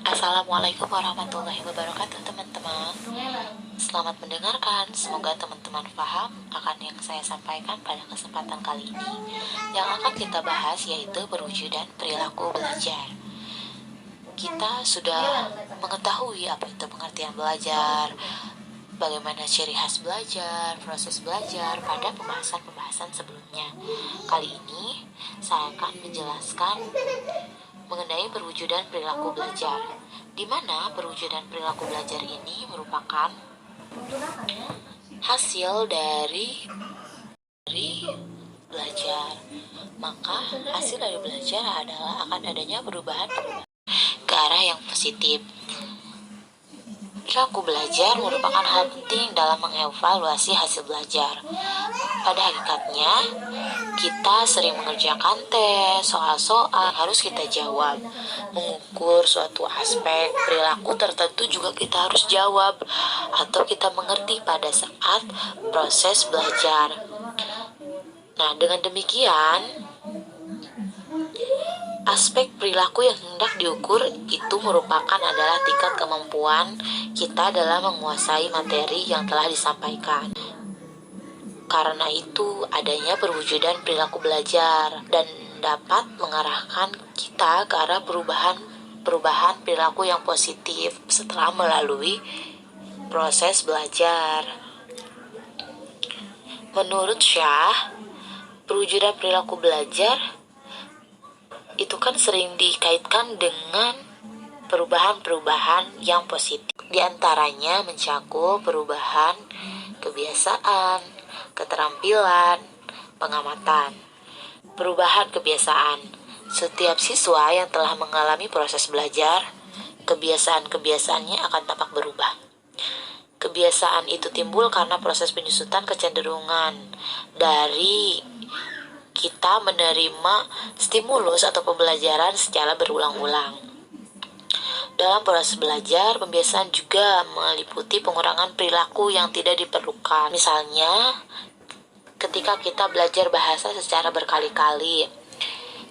Assalamualaikum warahmatullahi wabarakatuh teman-teman. Selamat mendengarkan, semoga teman-teman paham akan yang saya sampaikan pada kesempatan kali ini. Yang akan kita bahas yaitu perwujudan perilaku belajar. Kita sudah mengetahui apa itu pengertian belajar, bagaimana ciri khas belajar, proses belajar pada pembahasan-pembahasan sebelumnya. Kali ini saya akan menjelaskan mengenai perwujudan perilaku belajar, di mana perwujudan perilaku belajar ini merupakan hasil dari belajar. Maka hasil dari belajar adalah akan adanya perubahan ke arah yang positif. Perilaku belajar merupakan hal penting dalam mengevaluasi hasil belajar. Pada hakikatnya, kita sering mengerjakan tes, soal-soal harus kita jawab. Mengukur suatu aspek perilaku tertentu juga kita harus jawab atau kita mengerti pada saat proses belajar. Nah, dengan demikian, aspek perilaku yang hendak diukur itu merupakan adalah tingkat kemampuan kita dalam menguasai materi yang telah disampaikan. Karena itu, adanya perwujudan perilaku belajar dan dapat mengarahkan kita ke arah perubahan perilaku yang positif setelah melalui proses belajar. Menurut Syah, perwujudan perilaku belajar itu kan sering dikaitkan dengan perubahan-perubahan yang positif. Di antaranya mencakup perubahan kebiasaan, keterampilan, pengamatan. Perubahan kebiasaan. Setiap siswa yang telah mengalami proses belajar, kebiasaan-kebiasaannya akan tampak berubah. Kebiasaan itu timbul karena proses penyusutan kecenderungan dari kita menerima stimulus atau pembelajaran secara berulang-ulang. Dalam proses belajar, pembiasaan juga meliputi pengurangan perilaku yang tidak diperlukan. Misalnya, ketika kita belajar bahasa secara berkali-kali,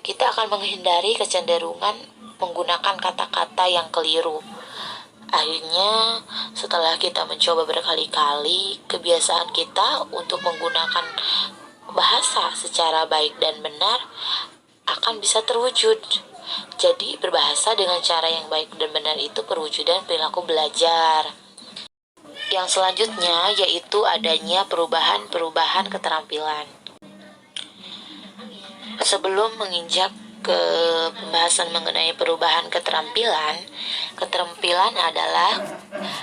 kita akan menghindari kecenderungan menggunakan kata-kata yang keliru. Akhirnya, setelah kita mencoba berkali-kali, kebiasaan kita untuk menggunakan bahasa secara baik dan benar akan bisa terwujud. Jadi, berbahasa dengan cara yang baik dan benar itu perwujudan perilaku belajar. Yang selanjutnya yaitu adanya perubahan-perubahan keterampilan. Sebelum menginjak ke pembahasan mengenai perubahan keterampilan adalah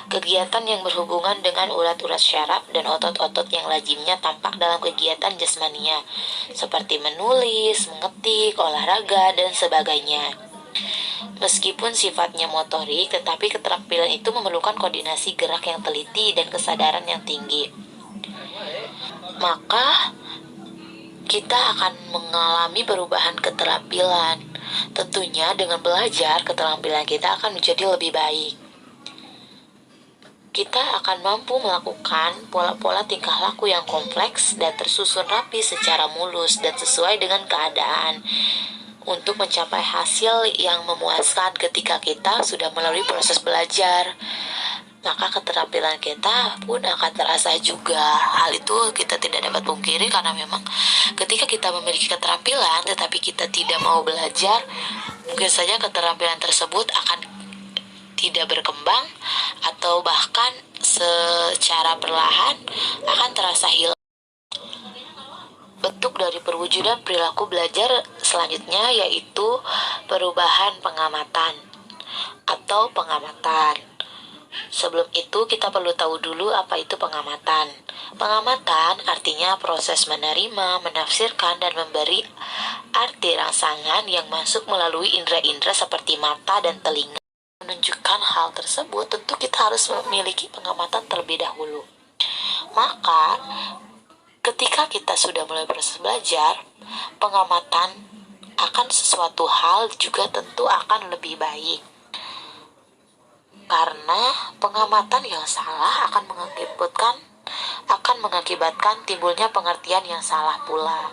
kegiatan yang berhubungan dengan urat-urat syaraf dan otot-otot yang lazimnya tampak dalam kegiatan jasmania, seperti menulis, mengetik, olahraga, dan sebagainya. Meskipun sifatnya motorik, tetapi keterampilan itu memerlukan koordinasi gerak yang teliti dan kesadaran yang tinggi. Maka kita akan mengalami perubahan keterampilan. Tentunya dengan belajar, keterampilan kita akan menjadi lebih baik. Kita akan mampu melakukan pola-pola tingkah laku yang kompleks dan tersusun rapi secara mulus dan sesuai dengan keadaan untuk mencapai hasil yang memuaskan ketika kita sudah melalui proses belajar. Maka keterampilan kita pun akan terasa juga. Hal itu kita tidak dapat pungkiri karena memang ketika kita memiliki keterampilan tetapi kita tidak mau belajar, mungkin saja keterampilan tersebut akan tidak berkembang atau bahkan secara perlahan akan terasa hilang. Bentuk dari perwujudan perilaku belajar selanjutnya yaitu perubahan pengamatan atau pengamatan. Sebelum itu kita perlu tahu dulu apa itu pengamatan. Pengamatan artinya proses menerima, menafsirkan, dan memberi arti rangsangan yang masuk melalui indera-indera seperti mata dan telinga. Menunjukkan hal tersebut, tentu kita harus memiliki pengamatan terlebih dahulu. Maka, ketika kita sudah mulai proses belajar, pengamatan akan sesuatu hal juga tentu akan lebih baik. Karena pengamatan yang salah akan mengakibatkan timbulnya pengertian yang salah pula.